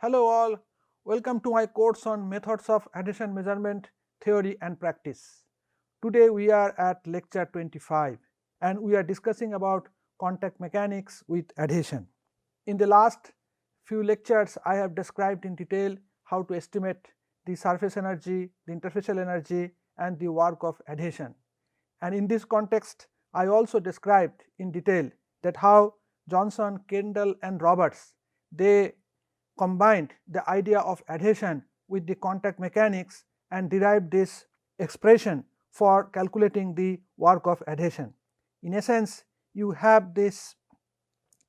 Hello all, welcome to my course on methods of adhesion measurement, theory and practice. Today we are at lecture 25 and we are discussing about contact mechanics with adhesion. In the last few lectures I have described in detail how to estimate the surface energy, the interfacial energy and the work of adhesion. And in this context I also described in detail that how Johnson, Kendall and Roberts they combined the idea of adhesion with the contact mechanics and derived this expression for calculating the work of adhesion. In essence, you have this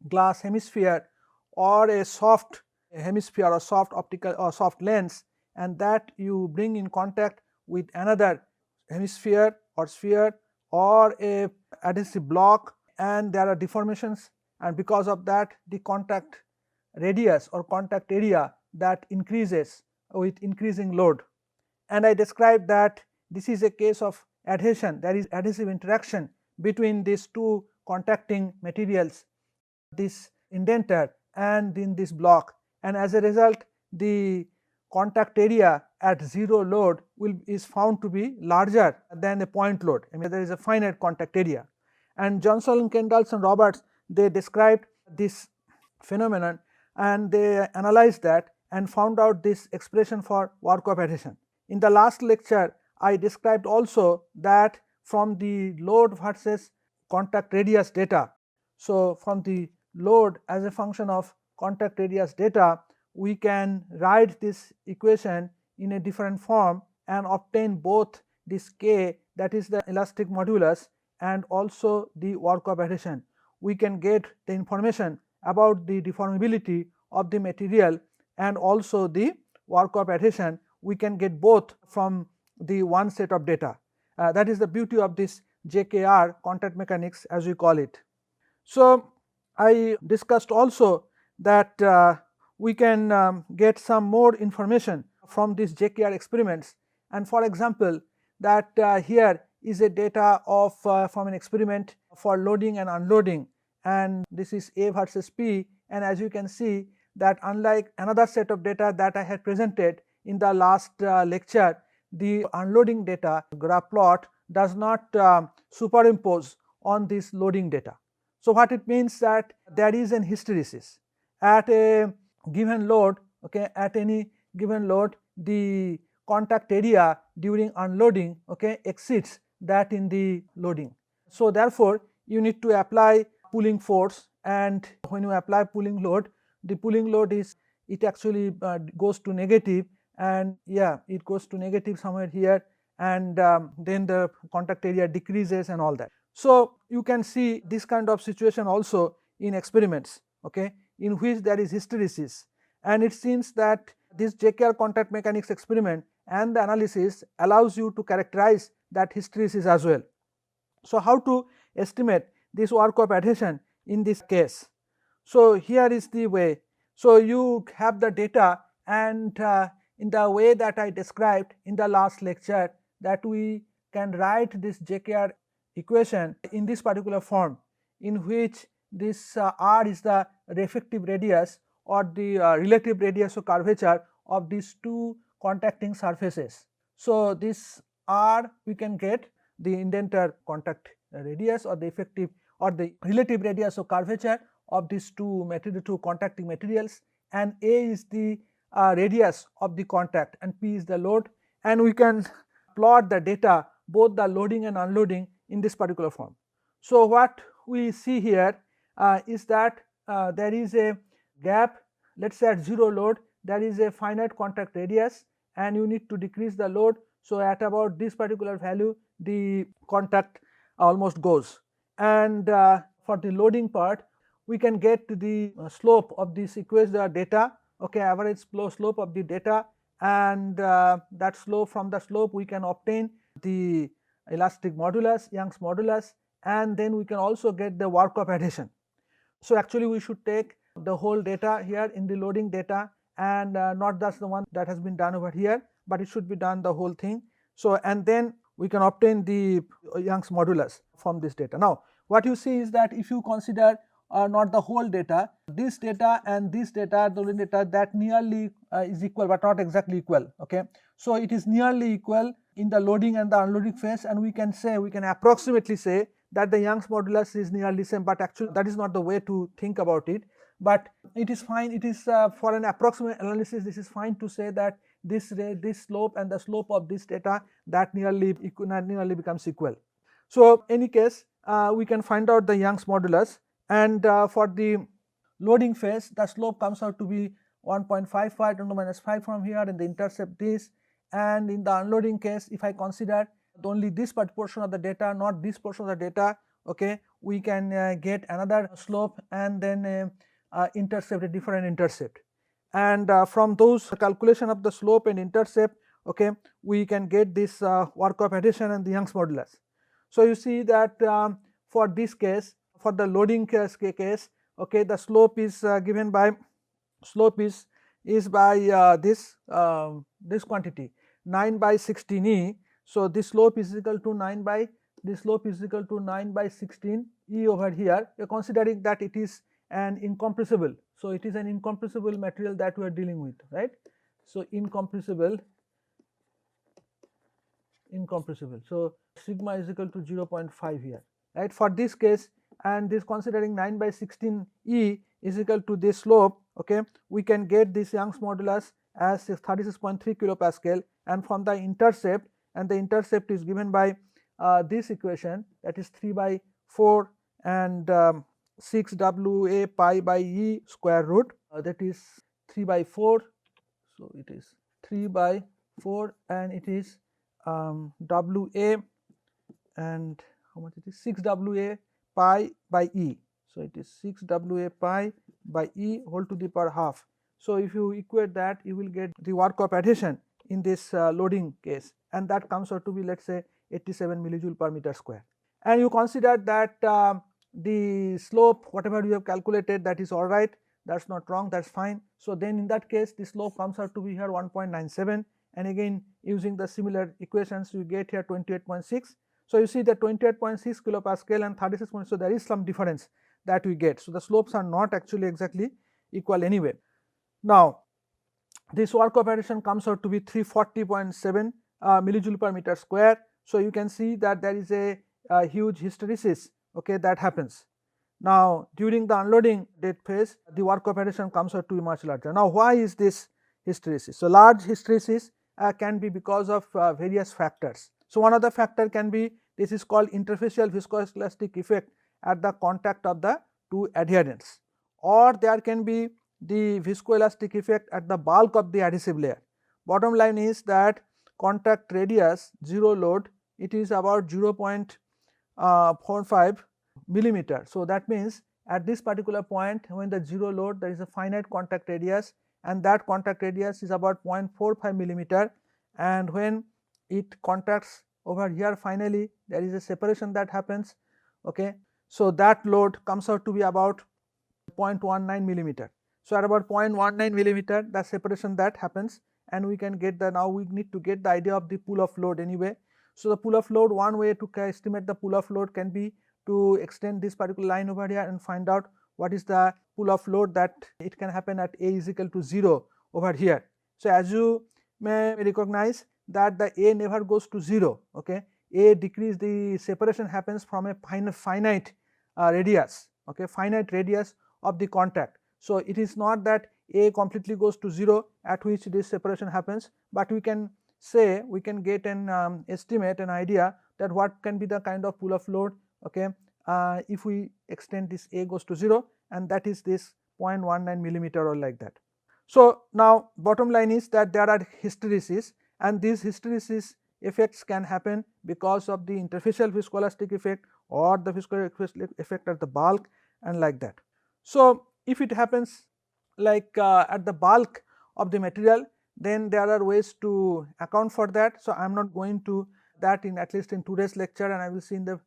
glass hemisphere or a soft hemisphere or soft optical or soft lens, and that you bring in contact with another hemisphere or sphere or a adhesive block, and there are deformations, and because of that the contact radius or contact area that increases with increasing load. And I described that this is a case of adhesion, there is adhesive interaction between these two contacting materials, this indenter and in this block, and as a result the contact area at zero load is found to be larger than a point load. I mean, there is a finite contact area. And Johnson, Kendall and Roberts they described this phenomenon and they analyzed that and found out this expression for work of adhesion. In the last lecture I described also that from the load versus contact radius data, so from the load as a function of contact radius data we can write this equation in a different form and obtain both this K, that is the elastic modulus, and also the work of adhesion. We can get the information about the deformability of the material and also the work of adhesion. We can get both from the one set of data. That is the beauty of this JKR contact mechanics as we call it. So I discussed also that we can get some more information from these JKR experiments, and for example that here is a data of from an experiment for loading and unloading, and this is A versus P, and as you can see that unlike another set of data that I had presented in the last lecture, the unloading data graph plot does not superimpose on this loading data. So what it means that there is an hysteresis at a given load, okay, at any given load the contact area during unloading, okay, exceeds that in the loading. So therefore you need to apply pulling force, and when you apply pulling load, the pulling load is it actually goes to negative, and it goes to negative somewhere here, and then the contact area decreases and all that. So you can see this kind of situation also in experiments, okay, in which there is hysteresis, and it seems that this JKR contact mechanics experiment and the analysis allows you to characterize that hysteresis as well. So how to estimate this work of adhesion in this case? So here is the way. So you have the data, and in the way that I described in the last lecture, that we can write this JKR equation in this particular form, in which this R is the refractive radius or the relative radius of curvature of these two contacting surfaces. So this R we can get the indenter contact radius or the effective or the relative radius of curvature of these two contacting materials, and A is the radius of the contact and P is the load, and we can plot the data both the loading and unloading in this particular form. So what we see here is that there is a gap, let us say at zero load there is a finite contact radius and you need to decrease the load. So at about this particular value the contact almost goes, and for the loading part we can get to the slope of this equation data, okay, average slope of the data, and that slope, from the slope we can obtain the elastic modulus, Young's modulus, and then we can also get the work of adhesion. So actually we should take the whole data here in the loading data, and not just the one that has been done over here, but it should be done the whole thing. So and then we can obtain the Young's modulus from this data. Now what you see is that if you consider not the whole data. This data and this data, the loading data, that nearly is equal but not exactly equal. Okay, so it is nearly equal in the loading and the unloading phase, and we can approximately say that the Young's modulus is nearly same, but actually that is not the way to think about it. But it is fine. It is for an approximate analysis, this is fine to say that this slope and the slope of this data that nearly becomes equal. So any case, we can find out the Young's modulus, and for the loading phase the slope comes out to be 1.55 10 to the minus 5 from here, and the intercept this. And in the unloading case, if I consider only this portion of the data, not this portion of the data, okay, we can get another slope and then intercept, a different intercept. And from those calculation of the slope and intercept, okay, we can get this work of adhesion and the Young's modulus. So you see that for this case, for the loading case, okay, the slope is given by by this quantity 9 by 16e. So this slope is equal to 9 by 16 e over here. We are considering that it is an incompressible. So it is an incompressible material that we are dealing with, right? So incompressible. So sigma is equal to 0.5 here, right, for this case. And this, considering 9 by 16 e is equal to this slope, okay, we can get this Young's modulus as 36.3 kilopascal. And from the intercept, and the intercept is given by this equation, that is 3 by 4 and 6 WA pi by e square root, that is 3 by 4. So it is 3 by 4 and it is WA, and how much it is, 6 WA pi by e. So it is 6 WA pi by e whole to the power half. So if you equate that, you will get the work of adhesion in this loading case, and that comes out to be, let's say, 87 millijoule per meter square. And you consider that the slope, whatever you have calculated, that is all right, that's not wrong, that's fine. So then in that case, the slope comes out to be here 1.97, and again using the similar equations you get here 28.6. So you see that 28.6 kilopascal and 36. So there is some difference that we get. So the slopes are not actually exactly equal anyway. Now this work of adhesion comes out to be 340.7 millijoule per meter square. So you can see that there is a huge hysteresis, okay, that happens. Now during the unloading dead phase, the work of adhesion comes out to be much larger. Now why is this hysteresis? So large hysteresis can be because of various factors. So one of the factor can be, this is called interfacial viscoelastic effect at the contact of the two adherents, or there can be the viscoelastic effect at the bulk of the adhesive layer. Bottom line is that contact radius, zero load, it is about 0.45 millimeter. So that means at this particular point, when the zero load, there is a finite contact radius, and that contact radius is about 0.45 millimeter, and when it contacts over here, finally there is a separation that happens, okay. So that load comes out to be about 0.19 millimeter. So at about 0.19 millimeter, the separation that happens, and we can get the, now we need to get the idea of the pull of load anyway. So the pull of load, one way to estimate the pull of load can be to extend this particular line over here and find out what is the pull of load that it can happen at A is equal to 0 over here. So as you may recognize that the A never goes to 0, okay. A decrease, the separation happens from a finite radius, okay, finite radius of the contact. So it is not that A completely goes to 0 at which this separation happens, but we can say, we can get an estimate, an idea that what can be the kind of pull of load, okay, if we extend this A goes to 0, and that is this 0.19 millimeter or like that. So now bottom line is that there are hysteresis, and these hysteresis effects can happen because of the interfacial viscoelastic effect or the viscoelastic effect at the bulk and like that. So if it happens like at the bulk of the material, then there are ways to account for that. So I am not going to that in, at least in today's lecture, and I will see in the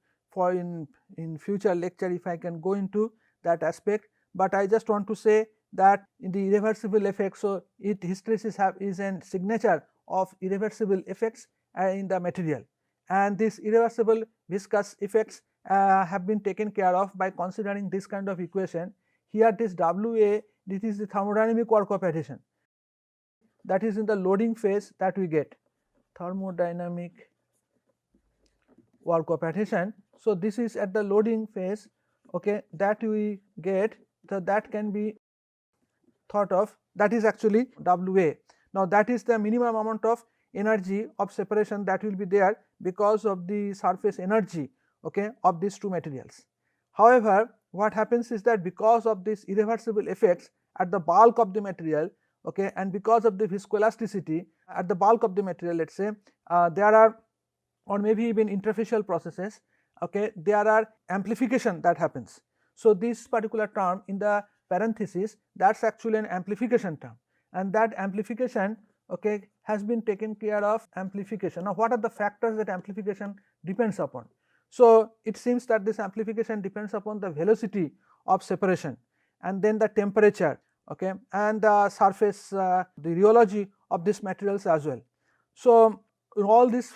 in future lecture if I can go into that aspect. But I just want to say that in the irreversible effects, so hysteresis is a signature of irreversible effects in the material, and these irreversible viscous effects have been taken care of by considering this kind of equation. Here this WA, this is the thermodynamic work of adhesion, that is in the loading phase that we get thermodynamic work of adhesion. So this is at the loading phase, okay, that we get. So that can be thought of, that is actually WA. Now that is the minimum amount of energy of separation that will be there because of the surface energy, okay, of these two materials. However, what happens is that because of this irreversible effects at the bulk of the material, okay, and because of the viscoelasticity at the bulk of the material, let us say there are, or maybe even interfacial processes, okay, there are amplification that happens. So this particular term in the parenthesis, that's actually an amplification term, and that amplification, okay, has been taken care of. Amplification, now what are the factors that amplification depends upon? So it seems that this amplification depends upon the velocity of separation, and then the temperature, okay, and the surface, the rheology of these materials as well. So all these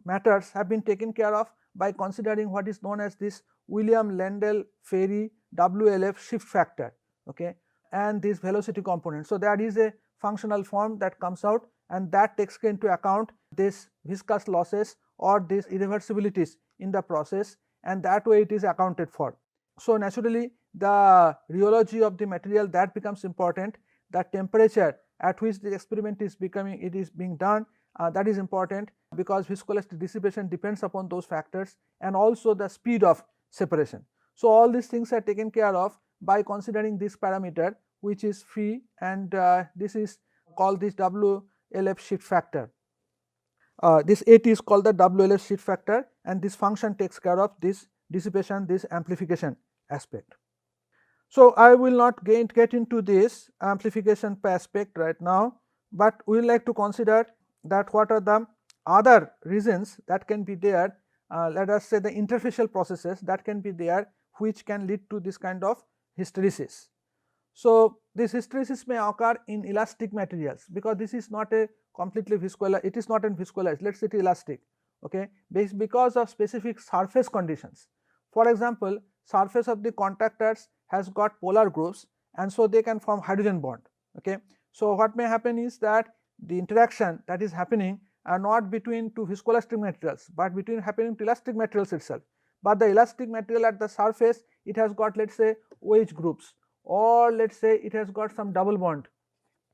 matters have been taken care of by considering what is known as this William Lendl Ferry WLF shift factor, okay, and this velocity component. So there is a functional form that comes out, and that takes into account this viscous losses or these irreversibilities in the process, and that way it is accounted for. So naturally the rheology of the material, that becomes important. The temperature at which the experiment is being done, that is important, because viscoelastic dissipation depends upon those factors, and also the speed of separation. So all these things are taken care of by considering this parameter, which is phi, and this is called this WLF shift factor. This AT is called the WLF shift factor, and this function takes care of this dissipation, this amplification aspect. So I will not get into this amplification aspect right now, but we will like to consider that what are the other reasons that can be there, let us say the interfacial processes that can be there, which can lead to this kind of hysteresis. So this hysteresis may occur in elastic materials, because this is not a completely viscoelastic, it is not in viscoelastic, let us say it elastic, okay, because of specific surface conditions. For example, surface of the contactors has got polar groups, and so they can form hydrogen bond, okay. So what may happen is that the interaction that is happening are not between two viscoelastic materials, but between happening to elastic materials itself. But the elastic material at the surface, it has got, let us say, OH groups, or let us say it has got some double bond,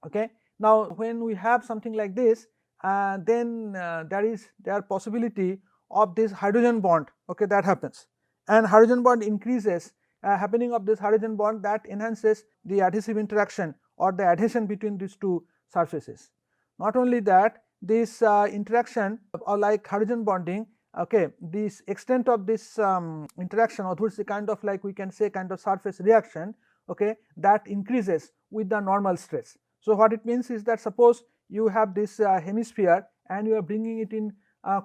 okay. Now when we have something like this, then there possibility of this hydrogen bond, okay, that happens, and hydrogen bond increases, happening of this hydrogen bond, that enhances the adhesive interaction or the adhesion between these two surfaces. Not only that, this interaction, or like hydrogen bonding, okay, this extent of this interaction, or which is kind of like we can say kind of surface reaction, okay, that increases with the normal stress. So what it means is that suppose you have this hemisphere and you are bringing it in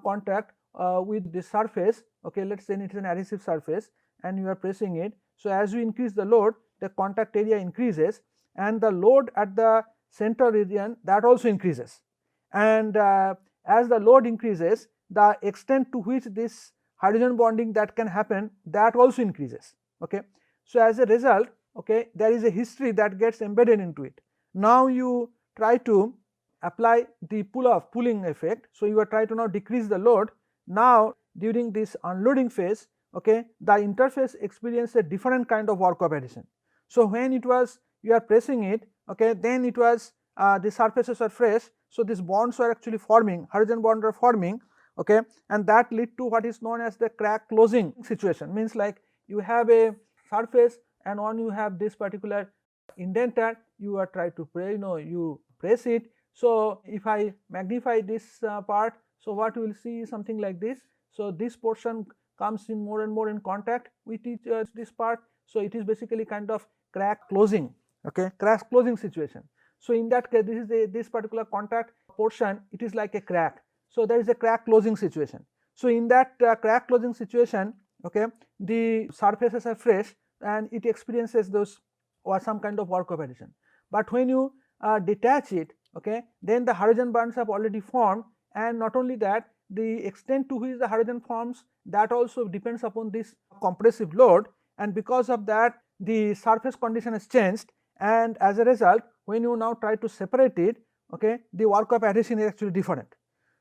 contact with this surface, okay, let us say it is an adhesive surface, and you are pressing it. So as you increase the load, the contact area increases, and the load at the central region, that also increases, and as the load increases, the extent to which this hydrogen bonding that can happen, that also increases, okay. So as a result, okay, there is a history that gets embedded into it. Now you try to apply the pulling effect, so you are trying to now decrease the load. Now during this unloading phase, okay, the interface experiences a different kind of work of adhesion. So when it was you are pressing it, okay, then it was the surfaces are fresh, so these bonds are actually forming, hydrogen bonds are forming, okay, and that lead to what is known as the crack closing situation. Means like you have a surface, and on you have this particular indenter, you are trying to you press it. So if I magnify this part, so what we will see is something like this. So this portion comes in more and more in contact with this part, so it is basically kind of crack closing, okay, crack closing situation. So in that case, this is this particular contact portion, it is like a crack, so there is a crack closing situation. So in that crack closing situation, okay, the surfaces are fresh and it experiences those or some kind of work of adhesion. But when you detach it, okay, then the hydrogen bonds have already formed, and not only that, the extent to which the hydrogen forms, that also depends upon this compressive load, and because of that the surface condition has changed, and as a result when you now try to separate it, okay, the work of adhesion is actually different.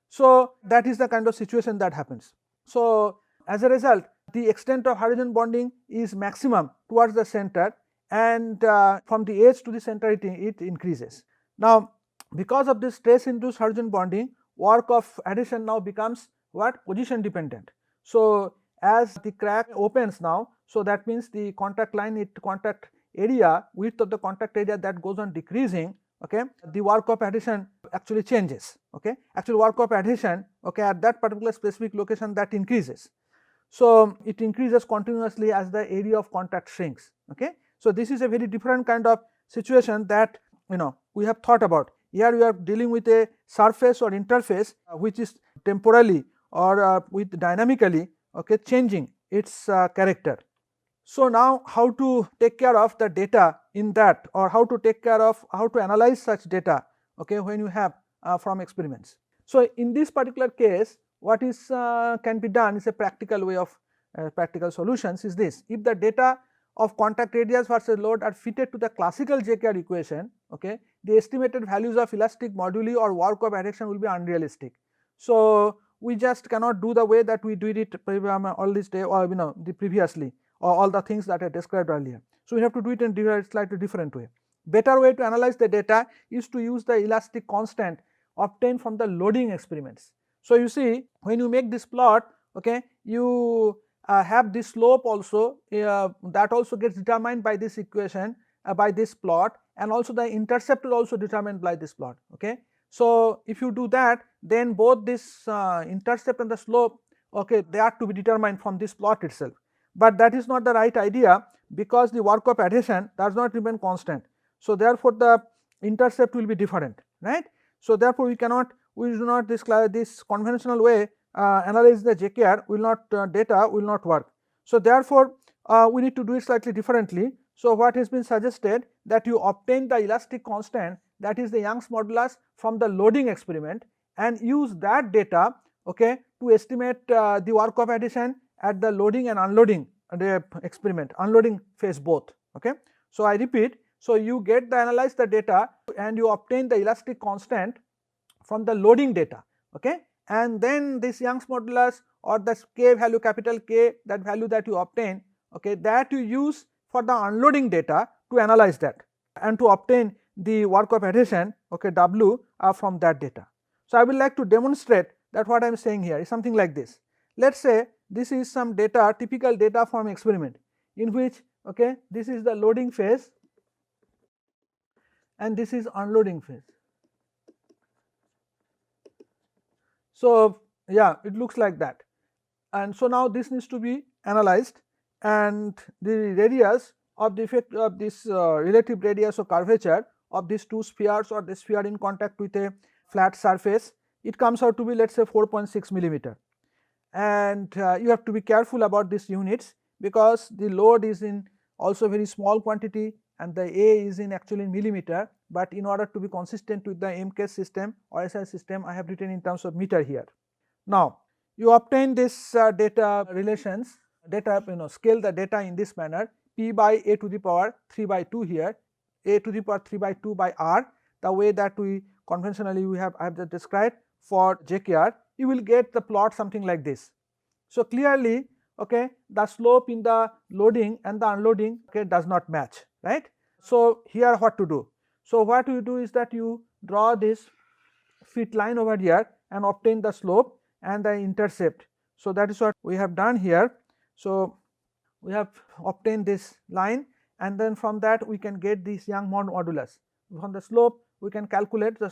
So that is the kind of situation that happens. So as a result the extent of hydrogen bonding is maximum towards the center, and from the edge to the center it increases. Now because of this stress induced hydrogen bonding, work of adhesion now becomes what? Position dependent. So as the crack opens now, so that means the contact line, contact area, width of the contact area, that goes on decreasing, okay, the work of adhesion actually changes, okay, actual work of adhesion, okay, at that particular specific location, that increases. So it increases continuously as the area of contact shrinks, okay. So this is a very different kind of situation that we have thought about. Here we are dealing with a surface or interface which is temporally or with dynamically, okay, changing its character. So now how to take care of the data in that, or how to take care of, how to analyze such data, okay, when you have from experiments. So in this particular case what is can be done is a practical way of practical solutions is this: if the data of contact radius versus load are fitted to the classical JKR equation, okay, the estimated values of elastic moduli or work of adhesion will be unrealistic. So we just cannot do the way that we did it all this day, or the previously, or all the things that I described earlier. So we have to do it in a slightly different way. Better way to analyze the data is to use the elastic constant obtained from the loading experiments. So you see, when you make this plot, okay, you have this slope also, that also gets determined by this equation, by this plot, and also the intercept is also determined by this plot, okay. So if you do that, then both this intercept and the slope, okay, they are to be determined from this plot itself. But that is not the right idea, because the work of adhesion does not remain constant. So therefore the intercept will be different, right. So therefore we do not this conventional way analyze the JKR will not data will not work. So therefore we need to do it slightly differently. So what has been suggested, that you obtain the elastic constant, that is the Young's modulus, from the loading experiment, and use that data, okay, to estimate the work of adhesion at the loading and unloading the experiment, unloading phase both, okay. So I repeat, so you analyze the data and you obtain the elastic constant from the loading data, okay, and then this Young's modulus or the K value, capital K, that value that you obtain, okay, that you use for the unloading data to analyze that and to obtain the work of adhesion, okay, W from that data. So I would like to demonstrate that what I am saying here is something like this. Let us say this is some data, typical data from experiment, in which, okay, this is the loading phase and this is unloading phase. So yeah, it looks like that, and so now this needs to be analyzed, and the radius of the effect of this relative radius of curvature of these two spheres, or the sphere in contact with a flat surface, it comes out to be, let us say, 4.6 millimeter. And you have to be careful about these units, because the load is in also very small quantity and the A is in actually in millimeter, but in order to be consistent with the MK system or SI system, I have written in terms of meter here. Now you obtain this data relations, data, scale the data in this manner: P by A to the power 3 by 2 here, A to the power 3 by 2 by R, the way that we conventionally I have described for JKR. You will get the plot something like this. So clearly, okay, the slope in the loading and the unloading, okay, does not match, right. So here what to do? So what you do is that you draw this fit line over here and obtain the slope and the intercept. So that is what we have done here. So we have obtained this line, and then from that we can get this Young modulus. From the slope we can calculate the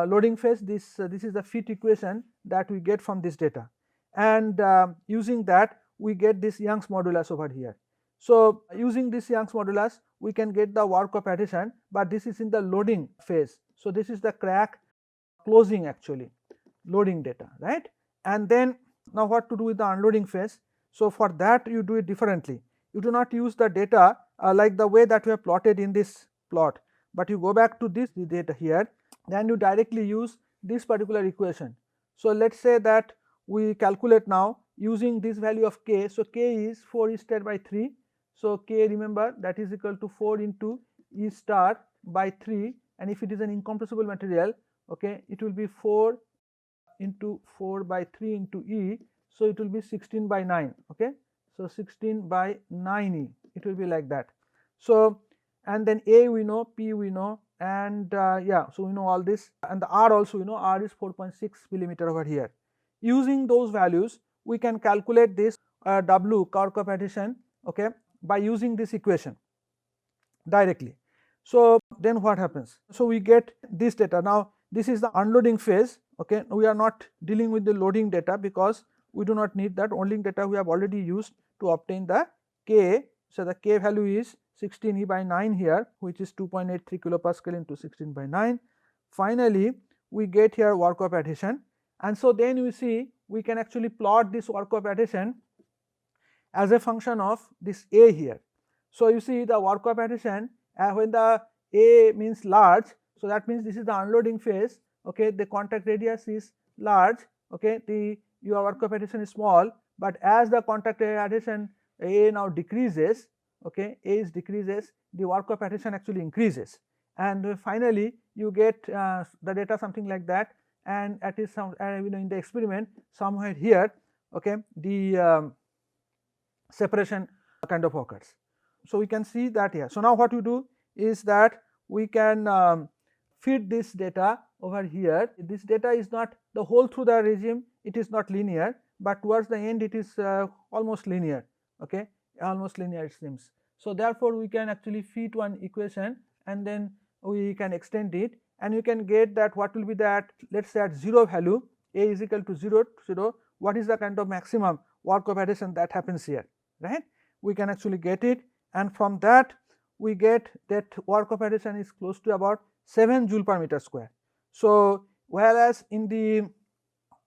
loading phase. This is the fit equation that we get from this data, and using that we get this Young's modulus over here. So using this Young's modulus we can get the work of adhesion, but this is in the loading phase. So this is the crack closing, actually loading data, right. And then now what to do with the unloading phase? So for that you do it differently. You do not use the data like the way that we have plotted in this plot, but you go back to this data here, then you directly use this particular equation. So let us say that we calculate now using this value of k. So, k is 4 E star by 3. So, k, remember, that is equal to 4 into E star by 3, and if it is an incompressible material, okay, it will be 4 into 4 by 3 into E. So, it will be 16 by 9. Okay. So, 16 by 9 E, it will be like that. So, and then A we know, P we know, and yeah, so we know all this, and the R also we know, R is 4.6 millimeter over here. Using those values, we can calculate this W, Kirchhoff adhesion, okay, by using this equation directly. So, then what happens? So, we get this data. Now, this is the unloading phase. Okay, we are not dealing with the loading data because we do not need that. Only data we have already used to obtain the K. So, the K value is 16 E by 9 here, which is 2.83 kilopascal into 16 by 9. Finally, we get here work of adhesion, and so then you see we can actually plot this work of adhesion as a function of this A here. So, you see the work of adhesion when the A means large. So, that means this is the unloading phase. Okay, the contact radius is large. Okay, your work of adhesion is small, but as the contact adhesion A now decreases, okay, A is decreases, the work of adhesion actually increases, and finally you get the data something like that, and at is some in the experiment somewhere here, okay, the separation kind of occurs. So, we can see that here. So, now what we do is that we can feed this data over here. This data is not the whole through the regime, it is not linear, but towards the end it is almost linear, okay, almost linear it seems. So, therefore, we can actually feed one equation and then we can extend it, and you can get that what will be that, let us say at 0 value, A is equal to 0, what is the kind of maximum work of adhesion that happens here, right. We can actually get it, and from that we get that work of adhesion is close to about 7 joule per meter square. So, whereas in the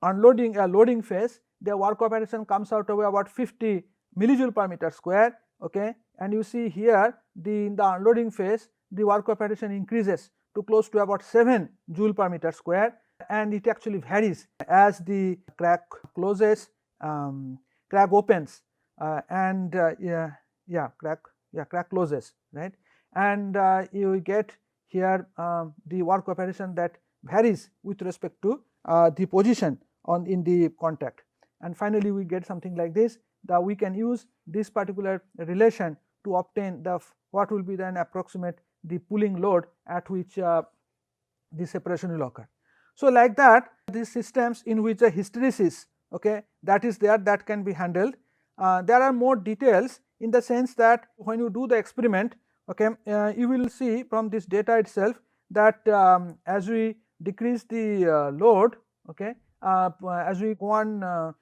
unloading loading phase, the work of adhesion comes out to about 50 millijoule per meter square, okay, and you see here in the unloading phase the work of adhesion increases to close to about 7 joule per meter square, and it actually varies as the crack closes, crack opens, and crack closes, right, and you get here the work of adhesion that varies with respect to the position in the contact, and finally we get something like this, that we can use this particular relation to obtain the what will be then approximate the pulling load at which the separation will occur. So, like that, these systems in which a hysteresis, okay, that is there, that can be handled. There are more details in the sense that when you do the experiment, okay, you will see from this data itself that as we decrease the load, okay, as we go on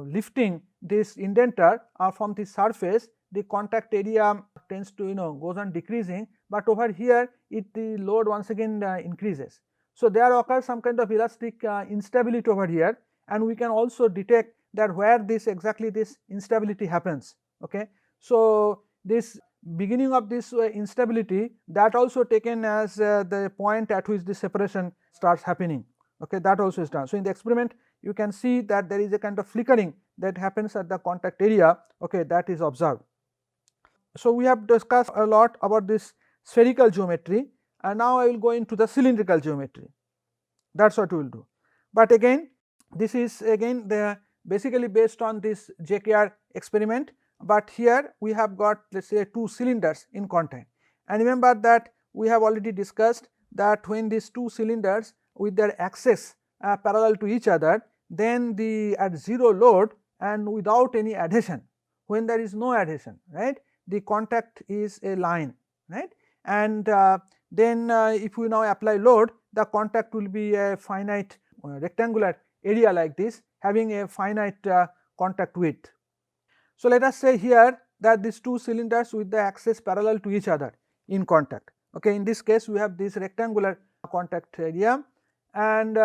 lifting this indenter from the surface, the contact area tends to goes on decreasing, but over here the load once again increases. So, there occurs some kind of elastic instability over here, and we can also detect that where this exactly this instability happens. Okay. So, this beginning of this instability, that also taken as the point at which the separation starts happening. Okay, that also is done. So, in the experiment you can see that there is a kind of flickering that happens at the contact area, okay, that is observed. So, we have discussed a lot about this spherical geometry, and now I will go into the cylindrical geometry. That is what we will do. But again, this is again the basically based on this JKR experiment, but here we have got, let us say, 2 cylinders in contact, and remember that we have already discussed that when these 2 cylinders with their axes parallel to each other, then at 0 load and without any adhesion, when there is no adhesion, right, the contact is a line, right, and then if we now apply load, the contact will be a finite rectangular area like this, having a finite contact width. So, let us say here that these 2 cylinders with the axes parallel to each other in contact. Okay, in this case we have this rectangular contact area, and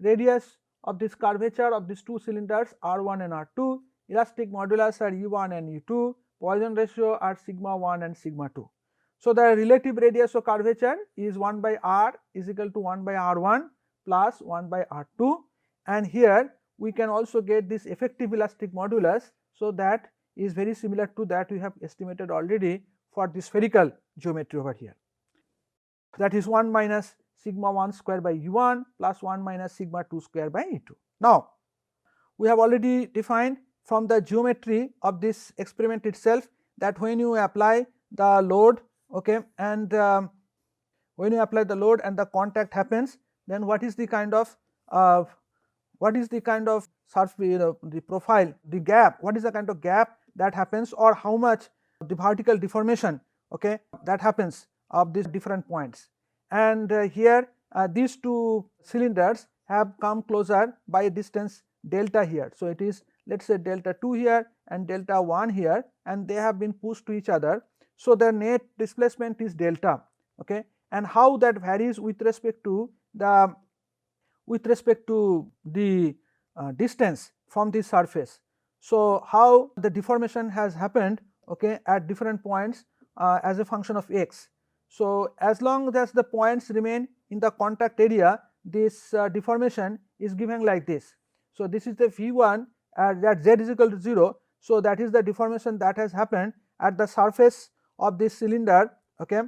radius of this curvature of these 2 cylinders R1 and R2, elastic modulus are E1 and E2, Poisson ratio are sigma 1 and sigma 2. So, the relative radius of curvature is 1 by R is equal to 1 by R1 plus 1 by R2, and here we can also get this effective elastic modulus. So that is very similar to that we have estimated already for the spherical geometry over here. That is 1 minus sigma 1 square by E1 plus 1 minus sigma 2 square by E2. Now, we have already defined from the geometry of this experiment itself that when you apply the load, okay, and when you apply the load and the contact happens, then what is the kind of surface, the profile, the gap, what is the kind of gap that happens, or how much the vertical deformation, okay, that happens of these different points. And here these two cylinders have come closer by a distance delta here. So it is, let us say, delta 2 here and delta 1 here, and they have been pushed to each other. So their net displacement is delta, okay, and how that varies with respect to the distance from the surface. So how the deformation has happened, okay, at different points as a function of x. So as long as the points remain in the contact area, this deformation is given like this. So this is the V1 at z is equal to 0. So that is the deformation that has happened at the surface of this cylinder, okay,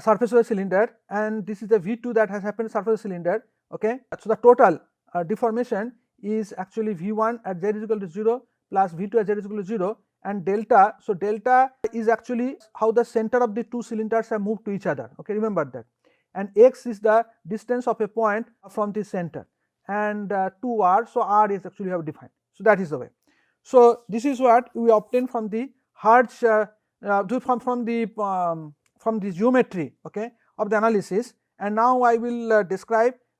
surface of the cylinder, and this is the V2 that has happened surface of the cylinder, okay. So the total deformation is actually V1 at z is equal to 0 plus V2 at z is equal to 0, and delta. So delta is actually how the center of the two cylinders have moved to each other, okay, remember that, and x is the distance of a point from the center, and 2r, so r is actually have defined. So that is the way. So this is what we obtain from the Hertz from the geometry, okay, of the analysis. And now I will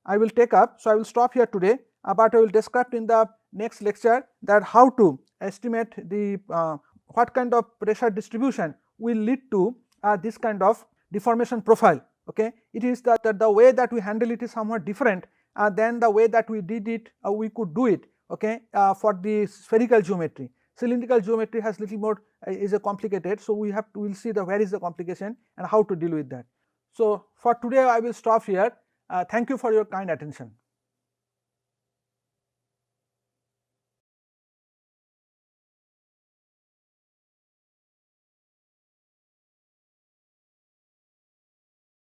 I will take up, so I will stop here today, but I will describe in the next lecture that how to estimate the what kind of pressure distribution will lead to this kind of deformation profile, okay. It is that the way that we handle it is somewhat different than the way that we did it, we could do it, okay, for the spherical geometry. Cylindrical geometry has little more is a complicated, so we will see the where is the complication and how to deal with that. So for today I will stop here. Thank you for your kind attention.